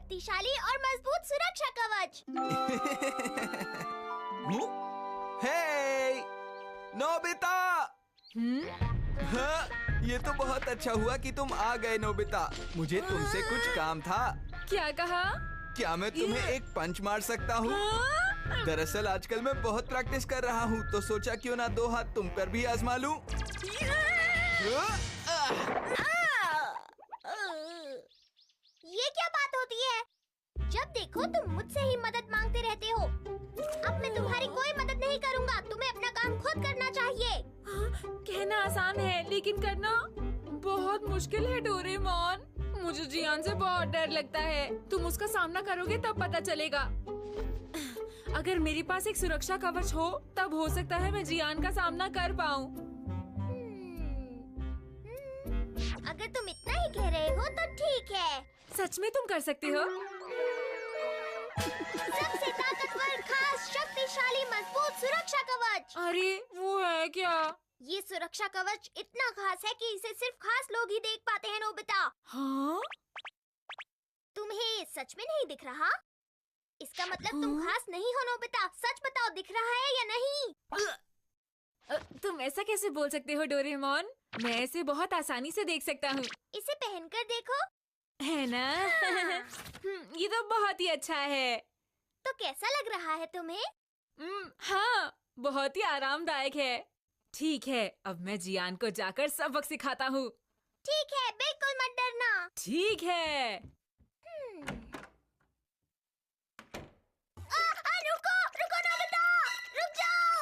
शक्तिशाली और मजबूत सुरक्षा कवच। हे, नोबिता! हाँ, ये तो बहुत अच्छा हुआ कि तुम आ गए नोबिता। मुझे तुमसे कुछ काम था। क्या कहा? क्या मैं तुम्हें एक पंच मार सकता हूँ? दरअसल आजकल मैं बहुत प्रैक्टिस कर रहा हूँ, तो सोचा क्यों ना 2 हाथ तुम पर भी आजमा लूं। ये क्या बात होती है? जब देखो तुम मुझसे ही मदद मांगते रहते हो। अब मैं तुम्हारी कोई मदद नहीं करूँगा। तुम्हें अपना काम खुद करना चाहिए। कहना आसान है, लेकिन करना बहुत मुश्किल है डोरेमोन। मुझे जियान से बहुत डर लगता है। तुम उसका सामना करोगे तब पता चलेगा। अगर मेरे पास एक सुरक्षा कवच हो, तब हो सकता है मैं जियान का सामना कर पाऊँ। अगर तुम इतना ही कह रहे हो तो ठीक है। सच में तुम कर सकते हो? सबसे ताकतवर, खास, शक्तिशाली, मजबूत सुरक्षा कवच। अरे वो है क्या? ये सुरक्षा कवच इतना खास है कि इसे सिर्फ खास लोग ही देख पाते हैं नोबिता। हाँ? तुम्हें सच में नहीं दिख रहा? इसका मतलब तुम खास नहीं हो नोबिता। सच बताओ, दिख रहा है या नहीं? तुम ऐसा कैसे बोल सकते हो डोरेमोन? मैं इसे बहुत आसानी से देख सकता हूँ। इसे पहनकर देखो। है ना? ये तो बहुत ही अच्छा है। तो कैसा लग रहा है तुम्हें? हाँ, बहुत ही आरामदायक है। ठीक है, अब मैं जियान को जाकर सबक सिखाता हूँ। ठीक है, बिल्कुल मत डरना। ठीक है। रुको, रुको नोबिता, रुक जाओ।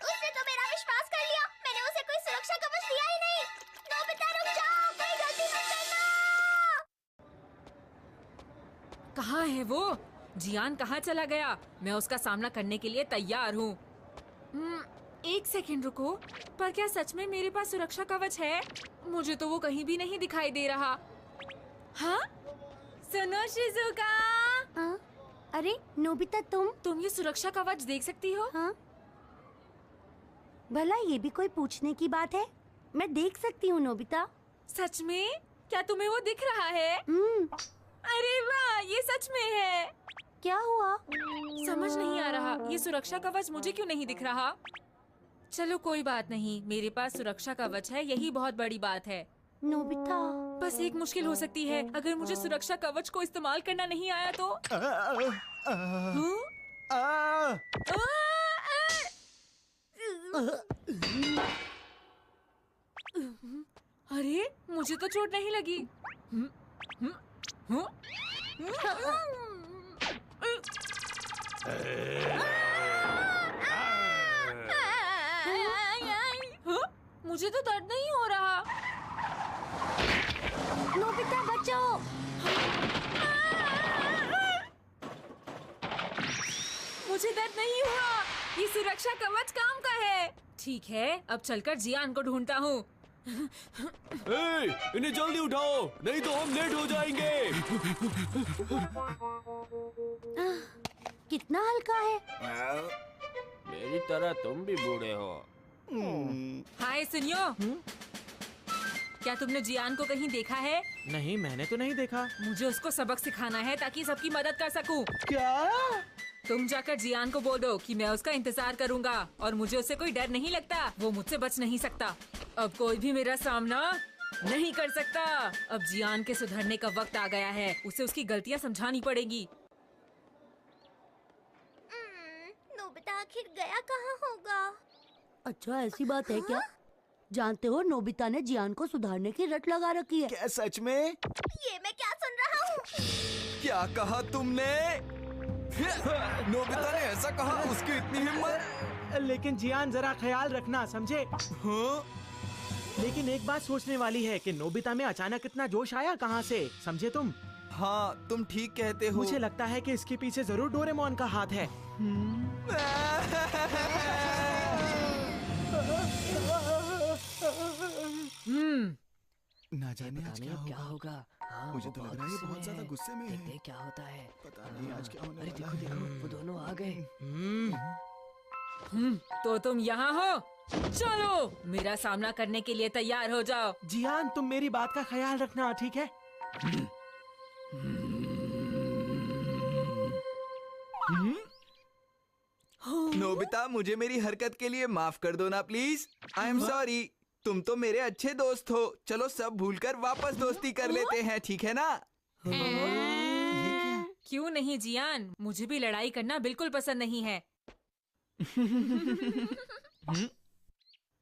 उसने तो मेरा विश्वास कर लिया। मैंने उसे कोई सुरक्षा कवच दिया ही नहीं। नोबिता रुक जाओ, कोई गलती मत करना। कहाँ है वो? जियान कहाँ चला गया? मैं उसका सामना करने के लिए तैयार हूँ। 1 सेकंड रुको, पर क्या सच में मेरे पास सुरक्षा कवच है? मुझे तो वो कहीं भी नहीं दिखाई दे रहा। हाँ? सुनो शिजुका। हाँ? अरे नोबिता, तुम ये सुरक्षा कवच देख सकती हो? हाँ? भला ये भी कोई पूछने की बात है? मैं देख सकती हूँ नोबिता। सच में? क्या तुम्हें वो दिख रहा है? अरे वाह, ये सच में है। क्या हुआ? समझ नहीं आ रहा, ये सुरक्षा कवच मुझे क्यों नहीं दिख रहा? चलो कोई बात नहीं, मेरे पास सुरक्षा कवच है, यही बहुत बड़ी बात है। नोबिता, बस एक मुश्किल हो सकती है। अगर मुझे सुरक्षा कवच को इस्तेमाल करना नहीं आया तो? अरे मुझे तो चोट नहीं लगी। मुझे तो दर्द नहीं हो रहा। नोबिता बचाओ। मुझे दर्द नहीं हुआ। ये सुरक्षा कवच काम का है। ठीक है, अब चलकर जियान को ढूंढता हूँ। इन्हें जल्दी उठाओ, नहीं तो हम लेट हो जाएंगे। कितना हल्का है। मेरी तरह तुम भी बूढ़े हो। हाय सुनियो, क्या तुमने जियान को कहीं देखा है? नहीं, मैंने तो नहीं देखा। मुझे उसको सबक सिखाना है ताकि सबकी मदद कर सकूं। क्या? तुम जाकर जियान को बोल दो कि मैं उसका इंतजार करूंगा और मुझे उससे कोई डर नहीं लगता। वो मुझसे बच नहीं सकता। अब कोई भी मेरा सामना नहीं कर सकता। अब जियान के सुधरने का वक्त आ गया है। उसे उसकी गलतियाँ समझानी पड़ेगी। नोबिता आखिर गया कहाँ होगा? अच्छा, ऐसी बात है क्या? जानते हो, नोबिता ने जियान को सुधारने की रट लगा रखी है। क्या सच में? ये मैं क्या सुन रहा हूँ? क्या कहा तुमने? नोबिता ने ऐसा कहा? उसकी इतनी हिम्मत? लेकिन जियान, जरा ख्याल रखना, समझे? हाँ? लेकिन एक बात सोचने वाली है कि नोबिता में अचानक इतना जोश आया कहाँ से, समझे तुम? हाँ, तुम ठीक कहते हो। मुझे लगता है कि इसके पीछे जरूर डोरेमोन का हाथ है। ना जाने आज क्या होगा। हाँ, मुझे तो लग रहा है ये बहुत ज्यादा गुस्से में है। देखते क्या होता है। पता नहीं आज क्या होने अरे वाला देखो है। देखो, वो दोनों आ गए। तो तुम यहाँ हो? चलो, मेरा सामना करने के लिए तैयार हो जाओ। जियान, तुम मेरी बात का ख्याल रखना, ठीक है? नोबिता, मुझे मेरी हरकत के लिए माफ कर दो ना प्लीज। I am sorry. तुम तो मेरे अच्छे दोस्त हो। चलो सब भूलकर वापस दोस्ती कर लेते हैं, ठीक है ना? क्यों नहीं जियान, मुझे भी लड़ाई करना बिल्कुल पसंद नहीं है।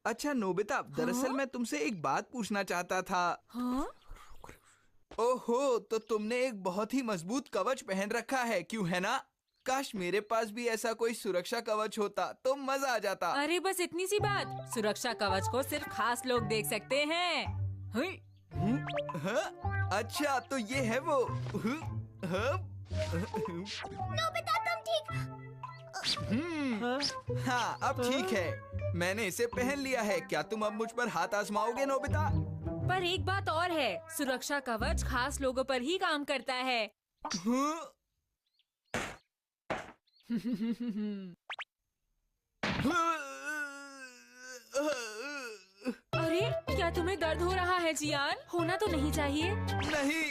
अच्छा नोबिता, दरअसल मैं तुमसे एक बात पूछना चाहता था। हाँ? ओहो, तो तुमने एक बहुत ही मजबूत कवच पहन रखा है, क्यों है ना? काश मेरे पास भी ऐसा कोई सुरक्षा कवच होता तो मजा आ जाता। अरे बस इतनी सी बात। सुरक्षा कवच को सिर्फ खास लोग देख सकते हैं। हुई। हाँ? अच्छा तो ये है वो। हाँ? नोबिता तुम ठीक? हाँ अब ठीक है, मैंने इसे पहन लिया है। क्या तुम अब मुझ पर हाथ आजमाओगे नोबिता? पर एक बात और है, सुरक्षा कवच खास लोगों पर ही काम करता है। हाँ? अरे क्या तुम्हें दर्द हो रहा है जियान? होना तो नहीं चाहिए। नहीं,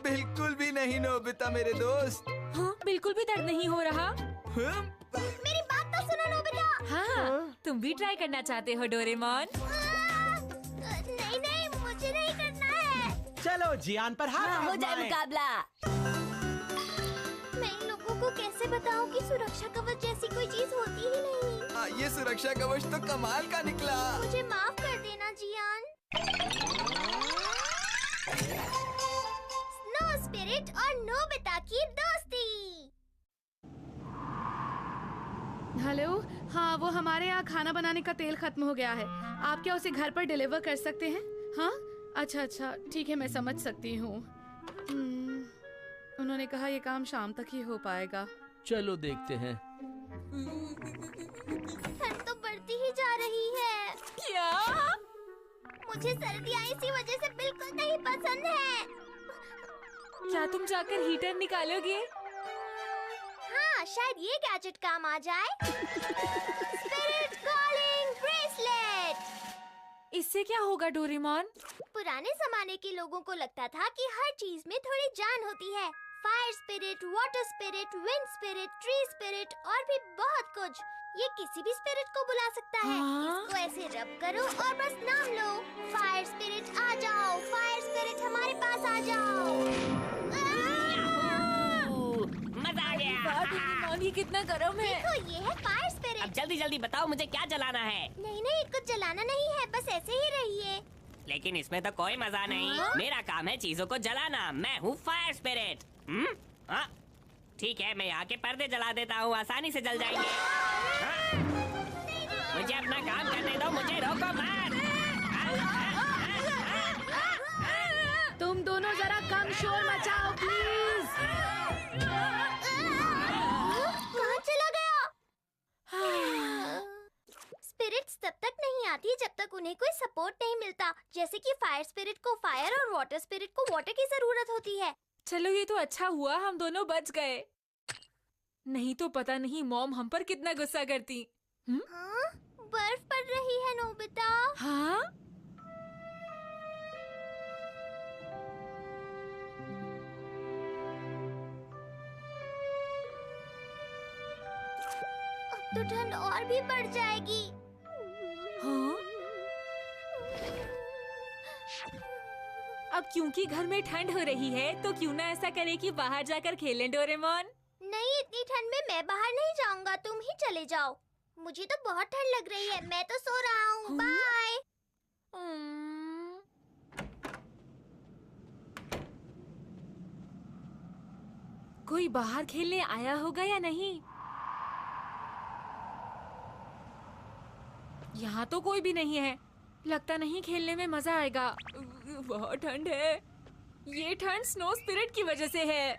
बिल्कुल भी नहीं नोबिता मेरे दोस्त। हाँ, बिल्कुल भी दर्द नहीं हो रहा। हाँ? मेरी बात तो सुनो नोबिता। हाँ, तुम भी ट्राई करना चाहते हो डोरेमोन? नहीं नहीं, मुझे नहीं करना है। चलो जियान पर हाथ हो जाए आजमाएं। मुकाबला। मैं इन लोगों को कैसे बताऊं कि सुरक्षा कवच जैसी कोई चीज होती ही नहीं। ये सुरक्षा कवच तो कमाल का निकला। मुझे माफ कर देना जियान। स्नो स्पिरिट और नोबिता की दोस्ती। हेलो, हाँ वो हमारे यहाँ खाना बनाने का तेल खत्म हो गया है। आप क्या उसे घर पर डिलीवर कर सकते हैं? हाँ अच्छा अच्छा ठीक है, मैं समझ सकती हूँ। उन्होंने कहा ये काम शाम तक ही हो पाएगा। चलो देखते हैं। ठंड तो बढ़ती ही जा रही है। क्या? मुझे सर्दियाँ इसी वजह से बिल्कुल नहीं पसंद है। क्या तुम जाकर हीटर निकालोगे? हाँ, शायद ये गैजेट काम आ जाए। Spirit calling bracelet. इससे क्या होगा डोरेमोन? पुराने जमाने के लोगों को लगता था कि हर चीज में थोड़ी जान होती है। Fire spirit, water spirit, wind spirit, tree spirit और भी बहुत कुछ। ये किसी भी स्पिरिट को बुला सकता है। हाँ? इसको ऐसे रब करो और बस नाम लो, फायर स्पिरिट आ जाओ, फायर स्पिरिट हमारे पास आ जाओ। मजा आ गया। डोरेमोन ये कितना गर्म है। देखो ये है फायर स्पिरिट। अब जल्दी जल्दी बताओ मुझे क्या जलाना है। नहीं नहीं, कुछ जलाना नहीं है, बस ऐसे ही रहिए। लेकिन इसमें तो कोई मजा नहीं। मेरा काम है चीजों को जलाना। मैं हूँ फायर स्पिरिट। हाँ? ठीक है, मैं यहाँ के पर्दे जला देता हूँ, आसानी से जल जाएंगे। हाँ? मुझे अपना काम करने दो, मुझे रोको मत। तुम दोनों जरा कम शोर मचाओ प्लीज। कहाँ चला गया? स्पिरिट्स तब तक नहीं आती जब तक उन्हें कोई सपोर्ट नहीं मिलता। जैसे कि फायर स्पिरिट को फायर और वाटर स्पिरिट को वाटर की जरूरत होती है। चलो ये तो अच्छा हुआ हम दोनों बच गए, नहीं तो पता नहीं मॉम हम पर कितना गुस्सा करती। हाँ? बर्फ पड़ रही है नोबिता। हाँ? अब तो ठंड और भी बढ़ जाएगी। हाँ? अब क्योंकि घर में ठंड हो रही है तो क्यों ना ऐसा करें कि बाहर जाकर खेलें डोरेमोन? नहीं, इतनी ठंड में मैं बाहर नहीं जाऊंगा, तुम ही चले जाओ। मुझे तो बहुत ठंड लग रही है, मैं तो सो रहा हूँ। बाय। कोई बाहर खेलने आया होगा या नहीं? यहाँ तो कोई भी नहीं है। लगता नहीं खेलने में मजा आएगा। बहुत ठंड है। ये ठंड स्नो स्पिरिट की वजह से है।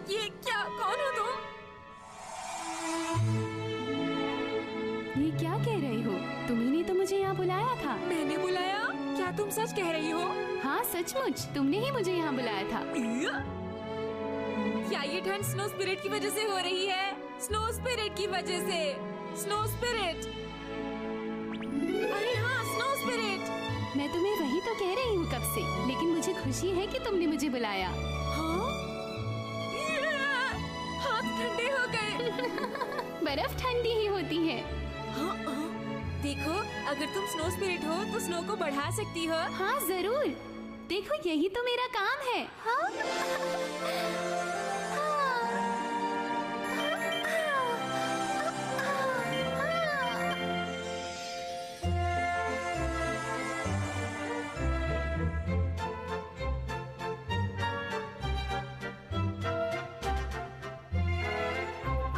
ये क्या? कौन हो तुम? ये क्या कह रही हो? तुम्ही ने तो मुझे यहाँ बुलाया था। मैंने बुलाया? क्या तुम सच कह रही हो? हाँ सचमुच, तुमने ही मुझे यहाँ बुलाया था। क्या ये ठंड स्नो स्पिरिट की वजह से हो रही है? स्नो स्पिरिट की वजह से। Snow spirit. अरे हाँ, स्नो स्पिरिट। कब से, लेकिन मुझे खुशी है कि तुमने मुझे बुलाया। हाँ? हाथ ठंडे हो गए। बर्फ ठंडी ही होती है। हाँ, देखो, अगर तुम स्नो स्पिरिट हो तो स्नो को बढ़ा सकती हो। हाँ जरूर, देखो यही तो मेरा काम है।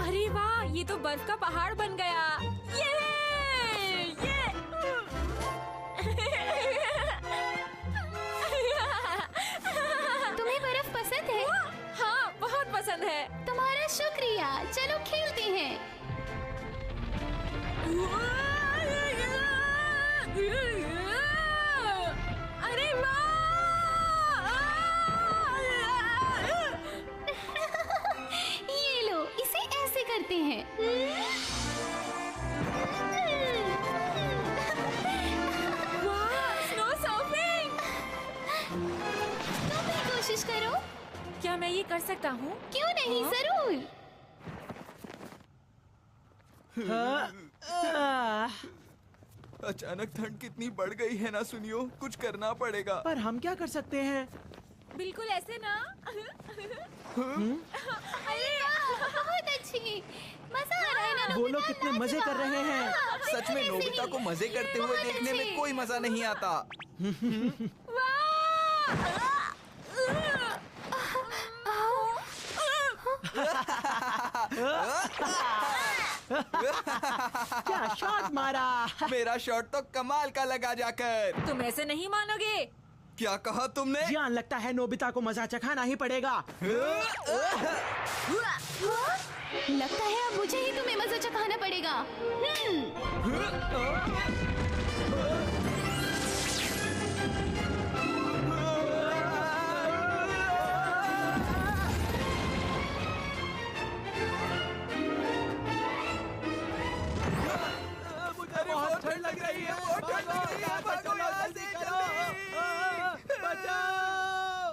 अरे वाह, ये तो बर्फ का पहाड़ बन गया। ये तुम्हें बर्फ पसंद है? हाँ, बहुत पसंद है। तुम्हारा शुक्रिया, चलो खेलते हैं। अरे वाह! ये लो, इसे ऐसे करते हैं। वाह, स्नो सर्फिंग! तुम भी कोशिश करो। क्या मैं ये कर सकता हूँ? क्यों नहीं, जरूर। अचानक ठंड कितनी बढ़ गई है ना सुनियो, कुछ करना पड़ेगा। पर हम क्या कर सकते हैं? बिल्कुल ऐसे ना। अरे बहुत अच्छी, मजा आ रहा है ना? वो लोग कितने मजे कर रहे हैं। सच में नोबिता को मजे करते हुए देखने में कोई मजा नहीं आता। क्या शॉट मारा! मेरा शॉट तो कमाल का लगा जाकर। तुम ऐसे नहीं मानोगे। क्या कहा तुमने? जियान, लगता है नोबिता को मजा चखाना ही पड़ेगा। लगता है अब मुझे ही तुम्हें मजा चखाना पड़ेगा। मुझे बहुत ठंड लग रही है, बहुत ठंड लग रही है। भागो यहाँ से, जल्दी। बचाओ!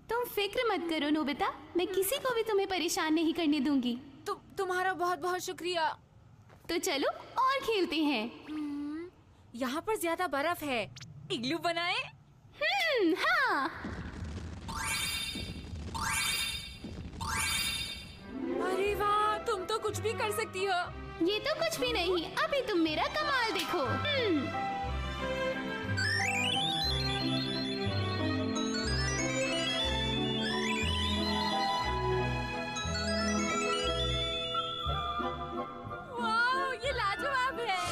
तुम फिक्र मत करो नोबिता, मैं किसी को भी तुम्हें परेशान नहीं करने दूंगी। तुम्हारा बहुत बहुत शुक्रिया। तो चलो और खेलते हैं। यहाँ पर ज्यादा बर्फ है, इग्लू बनाए? हाँ। अरे वाह, तुम तो कुछ भी कर सकती हो। ये तो कुछ भी नहीं, अभी तुम मेरा कमाल देखो। वाह, ये लाजवाब है।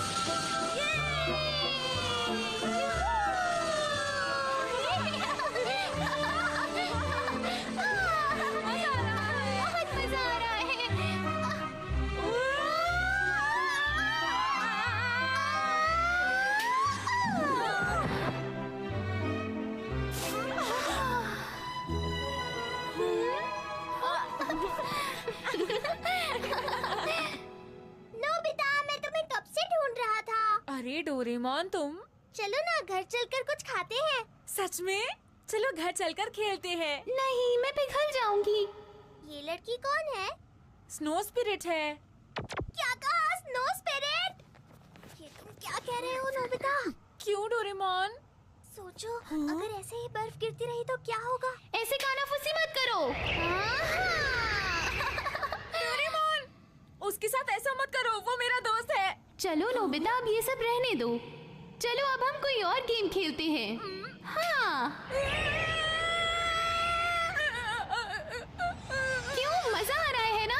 बहुत मजा आ रहा नोबिता, मैं तुम्हें कब से ढूंढ रहा था। अरे डोरेमोन, तुम चलो ना घर चलकर कुछ खाते हैं। सच में? चलो घर चलकर खेलते हैं। नहीं, मैं पिघल जाऊंगी। ये लड़की कौन है? स्नो स्पिरिट है। क्या कहा? Snow spirit? ये तुम क्या कह रहे हो नोबिता? क्यों डोरेमोन? सोचो, अगर ऐसे ही बर्फ गिरती रही तो क्या होगा? ऐसे कानाफूसी मत करो। डोरेमोन, उसके साथ ऐसा मत करो, वो मेरा दोस्त है। चलो नोबिता, अब ये सब रहने दो। चलो अब हम कोई और गेम खेलते हैं। हाँ। क्यों, मजा आ रहा है ना?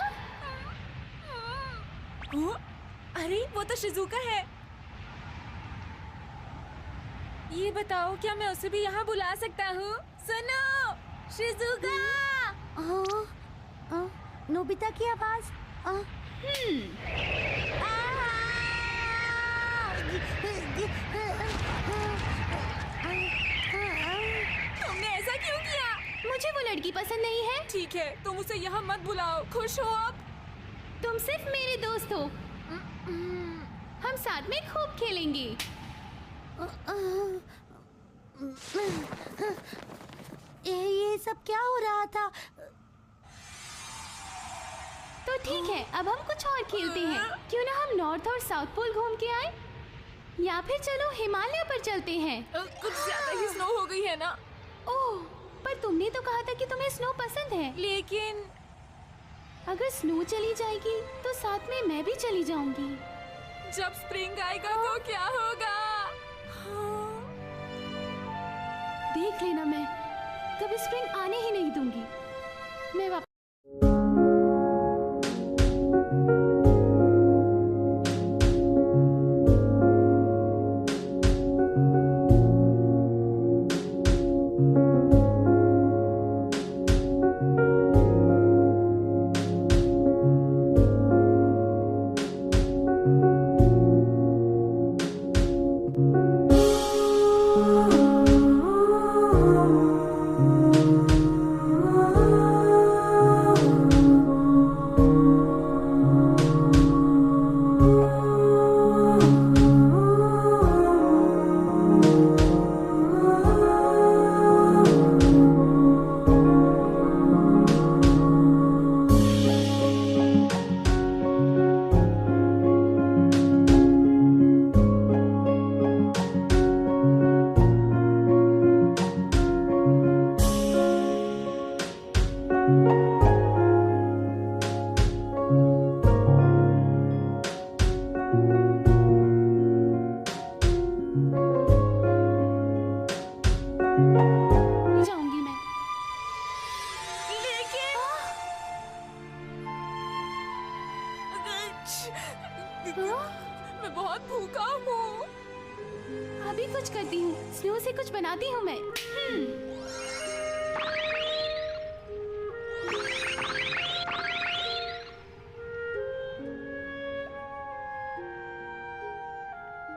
अरे वो तो शिजुका है। ये बताओ, क्या मैं उसे भी यहाँ बुला सकता हूँ? सुनो, शिजुका। नोबिता की आवाज। तुमने ऐसा क्यों किया? मुझे वो लड़की पसंद नहीं है। ठीक है, तुम उसे यहाँ मत बुलाओ। खुश हो अब? तुम सिर्फ मेरे दोस्त हो। हम साथ में खूब खेलेंगे। ये सब क्या हो रहा था? तो ठीक है, अब हम कुछ और खेलते हैं। क्यों ना हम नॉर्थ और साउथ पोल घूम के आए? या फिर चलो हिमालय पर चलते हैं। कुछ ज्यादा ही स्नो हो गई है ना। ओह, पर तुमने तो कहा था कि तुम्हें स्नो पसंद है। लेकिन अगर स्नो चली जाएगी तो साथ में मैं भी चली जाऊंगी। जब स्प्रिंग आएगा तो क्या होगा? देख लेना, मैं कभी स्प्रिंग आने ही नहीं दूंगी। मैं वापस जाऊंगी मैं। मैं बहुत भूखा हूँ। अभी कुछ करती हूँ, स्नो से कुछ बनाती हूँ मैं।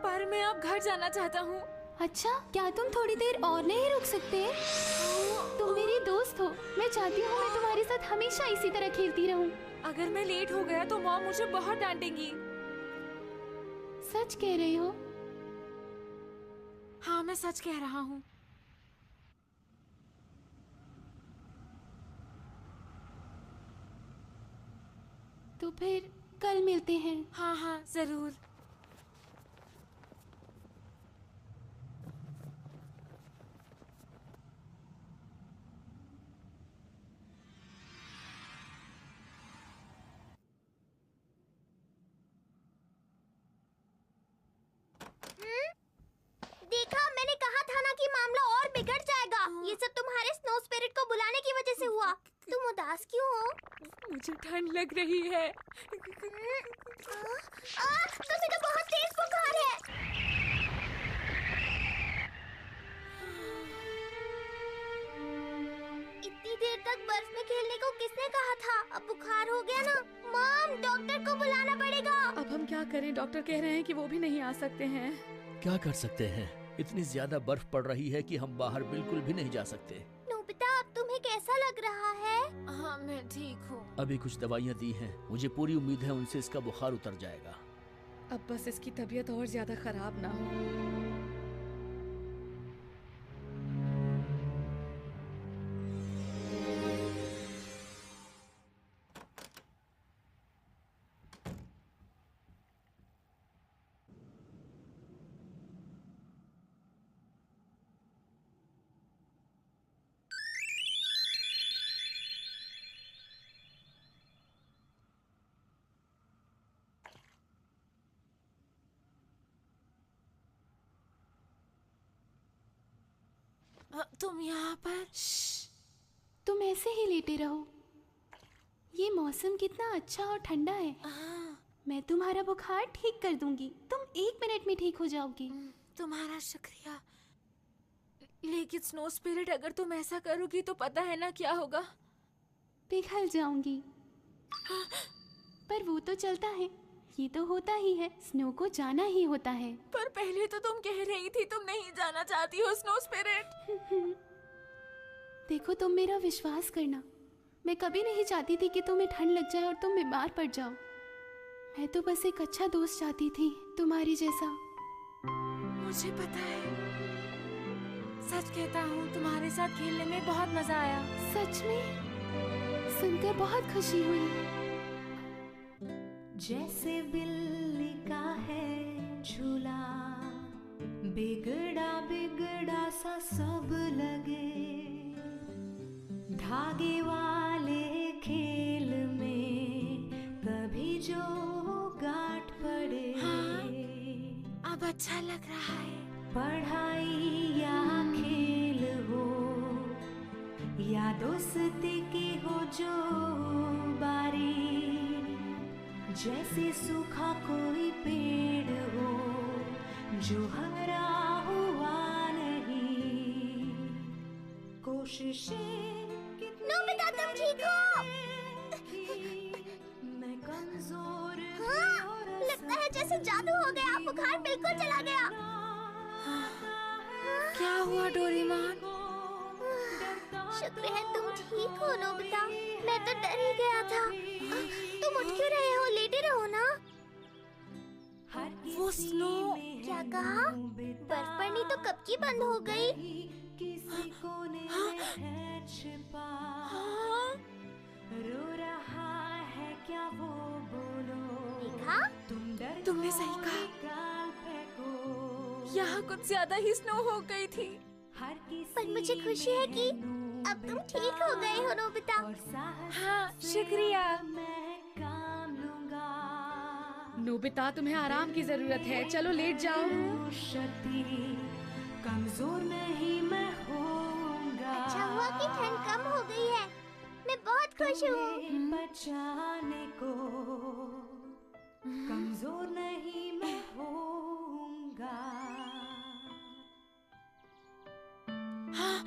पर मैं अब घर जाना चाहता हूँ। अच्छा, क्या तुम थोड़ी देर और नहीं रुक सकते? तुम मेरी दोस्त हो, मैं चाहती हूँ मैं तुम्हारे साथ हमेशा इसी तरह खेलती रहूं। अगर मैं लेट हो गया तो मॉम मुझे बहुत डांटेंगी। सच कह रही हो? हाँ, मैं सच कह रहा हूँ। तो फिर कल मिलते हैं। हाँ हाँ, जरूर। देखा, मैंने कहा था ना कि मामला और बिगड़ जाएगा। ये सब तुम्हारे स्नो स्पिरिट को बुलाने की वजह से हुआ। तुम उदास क्यों हो? मुझे ठंड लग रही है। तुम्हें तो बहुत तेज बुखार है। इतनी देर तक बर्फ में खेलने को किसने कहा था? अब बुखार हो गया ना। मॉम, डॉक्टर को बुलाना पड़ेगा। अब हम क्या करें? डॉक्टर कह रहे हैं कि वो भी नहीं आ सकते हैं। क्या कर सकते हैं? इतनी ज्यादा बर्फ पड़ रही है कि हम बाहर बिल्कुल भी नहीं जा सकते। नोबिता, अब तुम्हें कैसा लग रहा है? हाँ, मैं ठीक हूँ। अभी कुछ दवाइयाँ दी हैं, मुझे पूरी उम्मीद है उनसे इसका बुखार उतर जाएगा। अब बस इसकी तबीयत और ज्यादा खराब ना हो। तुम यहाँ पर? तुम ऐसे ही लेटे रहो। ये मौसम कितना अच्छा और ठंडा है। मैं तुम्हारा बुखार ठीक कर दूंगी। तुम 1 मिनट में ठीक हो जाओगी। तुम्हारा शुक्रिया। लेकिन स्नो स्पिरिट, अगर तुम ऐसा करोगी तो पता है ना क्या होगा? पिघल जाऊंगी। पर वो तो चलता है, ये तो होता ही है। स्नो को जाना ही होता है। पर पहले तो तुम कह रही थी तुम नहीं जाना चाहती हो स्नो स्पिरिट। देखो, तुम मेरा विश्वास करना। मैं कभी नहीं चाहती थी कि तुम्हें ठंड लग जाए और तुम बीमार पड़ जाओ। मैं तो बस एक अच्छा दोस्त चाहती थी, तुम्हारी जैसा। मुझे पता है। सच कहता हूँ तुम्हारे साथ खेलने में बहुत मजा आया। सच में सुनकर बहुत खुशी हुई। जैसे बिल्ली का है झूला, बिगड़ा बिगड़ा सा सब लगे, धागे वाले खेल में कभी जो गांठ पड़े। हाँ, अब अच्छा लग रहा है। पढ़ाई या खेल हो या दोस्ती की हो जो बारी, जैसे सूखा कोई पेड़ हो जो हरा हुआ नहीं, कोशिशें नोबिता तुम ठीक हो? मैं कमजोर हाँ, लगता है जैसे जादू हो गया, बुखार बिल्कुल चला गया। क्या हुआ डोरेमोन? शुक्र है तुम ठीक हो नोबिता, मैं तो डर ही गया था। तुम उठ क्यों रहे हो? लेटे रहो ना। वो स्नो। क्या कहा? बर्फ पड़नी तो कब की बंद हो गई। किसी कोने में है छिपा, रो रहा है क्या वो बोलो। देखा? तुमने सही कहा। यहाँ कुछ ज्यादा ही स्नो हो गई थी। पर मुझे खुशी है कि अब तुम ठीक हो गए हो नोबिता। हाँ, शुक्रिया। नोबिता तुम्हें आराम की जरूरत है, चलो लेट जाओ। कमजोर नहीं मैं होऊंगा। अच्छा हुआ कि ठंड कम हो गई है, मैं बहुत खुश हूँ। बचाने को कमजोर नहीं मैं होऊंगा। हाँ।